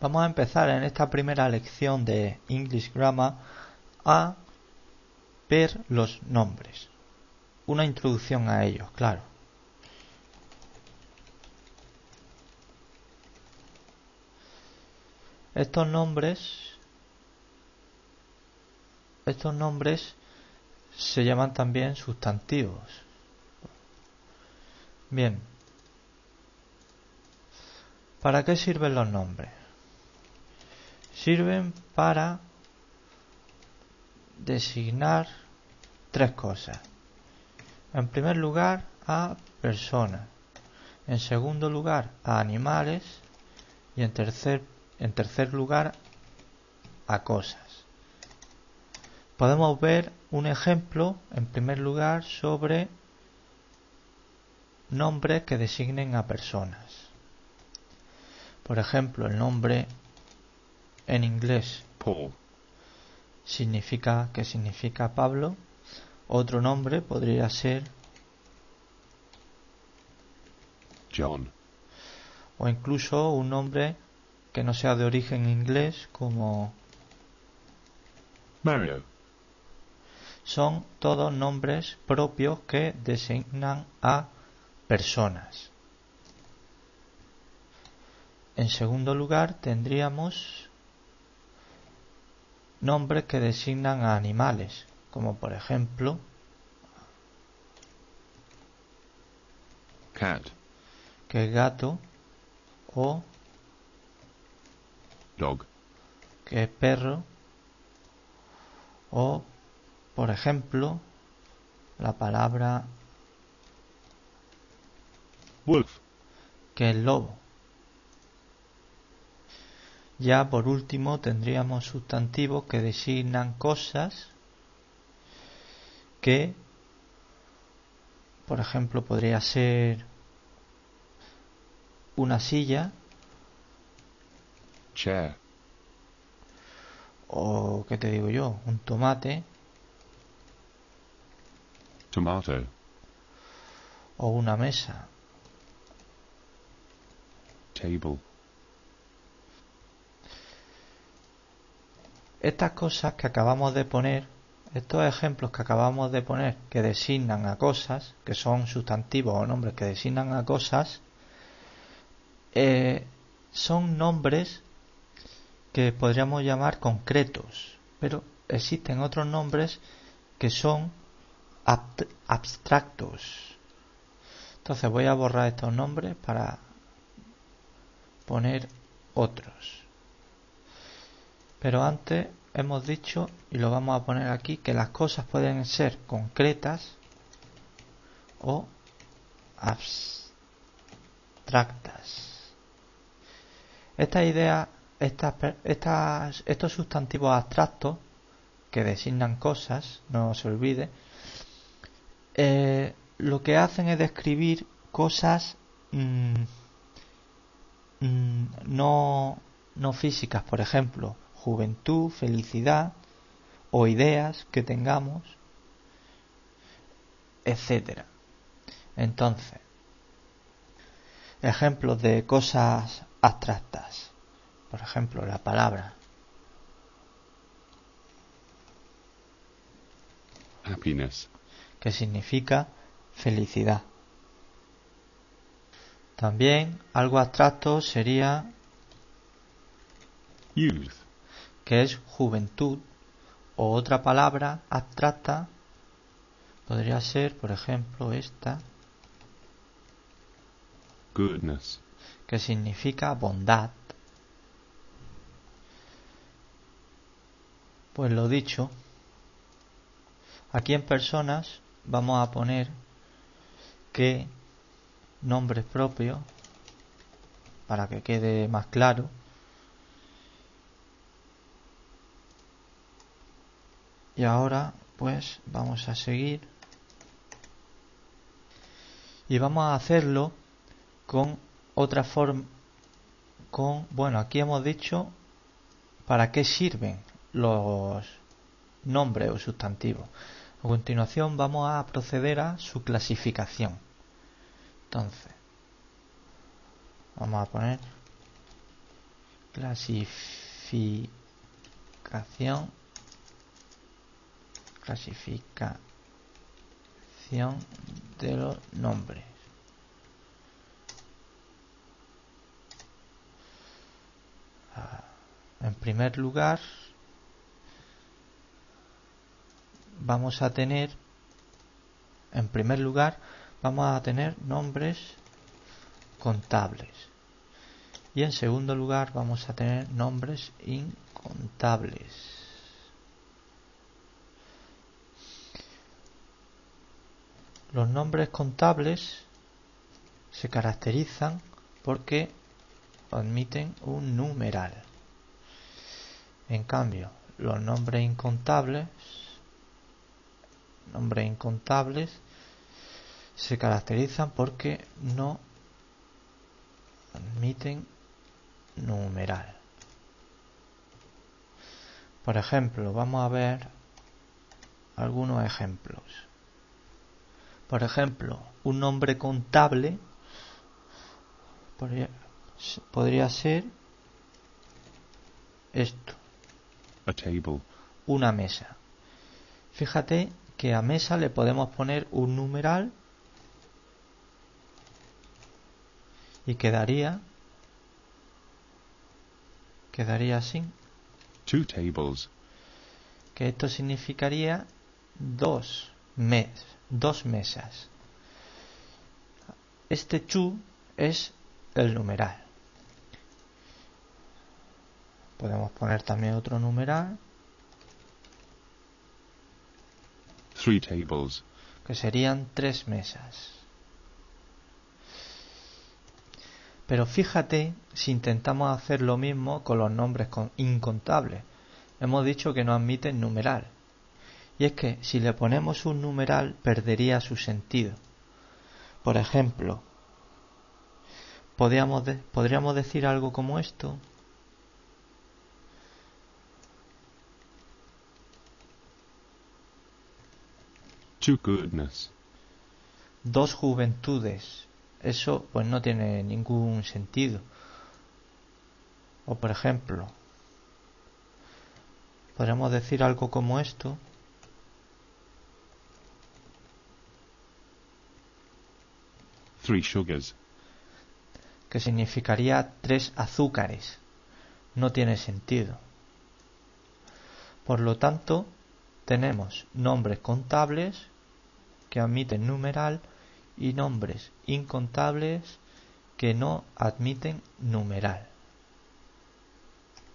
Vamos a empezar en esta primera lección de English Grammar a ver los nombres. Una introducción a ellos, claro. Estos nombres se llaman también sustantivos. Bien. ¿Para qué sirven los nombres? Sirven para designar tres cosas. En primer lugar, a personas. En segundo lugar, a animales. Y en tercer lugar, a cosas. Podemos ver un ejemplo, en primer lugar, sobre nombres que designen a personas. Por ejemplo, el nombre en inglés Paul. significa Pablo. Otro nombre podría ser John. o incluso un nombre que no sea de origen inglés como Mario. son todos nombres propios que designan a personas. En segundo lugar tendríamos nombres que designan a animales, como por ejemplo Cat. que es gato, o Dog. que es perro, o por ejemplo la palabra Wolf. que es lobo. Ya por último tendríamos sustantivos que designan cosas que, por ejemplo, podría ser una silla Chair. o, ¿qué te digo yo? Un tomate Tomato. o una mesa. Table. Estas cosas que acabamos de poner, estos ejemplos que acabamos de poner que designan a cosas, que son sustantivos o nombres que designan a cosas, son nombres que podríamos llamar concretos, pero existen otros nombres que son abstractos. Entonces voy a borrar estos nombres para poner otros. Pero antes hemos dicho, y lo vamos a poner aquí, que las cosas pueden ser concretas o abstractas. Esta idea, estos sustantivos abstractos que designan cosas, no se olvide, lo que hacen es describir cosas no físicas, por ejemplo, juventud, felicidad o ideas que tengamos, etcétera. Entonces, ejemplos de cosas abstractas. Por ejemplo, la palabra Happiness. que significa felicidad. También algo abstracto sería Youth. que es juventud, o otra palabra abstracta podría ser, por ejemplo, esta Goodness. que significa bondad. Pues lo dicho, aquí en personas vamos a poner que nombres propios para que quede más claro. Y ahora pues vamos a seguir y vamos a hacerlo con otra forma, bueno, aquí hemos dicho para qué sirven los nombres o sustantivos. A continuación vamos a proceder a su clasificación. Entonces, vamos a poner Clasificación de los nombres. En primer lugar, vamos a tener nombres contables. Y en segundo lugar vamos a tener nombres incontables. Los nombres contables se caracterizan porque admiten un numeral. En cambio, los nombres incontables se caracterizan porque no admiten numeral. Por ejemplo, vamos a ver algunos ejemplos. Por ejemplo, un nombre contable podría ser esto: A table. una mesa. Fíjate que a mesa le podemos poner un numeral y quedaría así. 2 tables. Que esto significaría dos mesas. Este 2 es el numeral. Podemos poner también otro numeral, 3 tables. que serían 3 mesas. Pero fíjate si intentamos hacer lo mismo con los nombres incontables. Hemos dicho que no admiten numeral. Y es que si le ponemos un numeral perdería su sentido. Por ejemplo, podríamos decir algo como esto: 2 goodness. 2 juventudes. Eso pues no tiene ningún sentido. O por ejemplo, podríamos decir algo como esto: 3 sugars. que significaría 3 azúcares. No tiene sentido. Por lo tanto, tenemos nombres contables que admiten numeral y nombres incontables que no admiten numeral.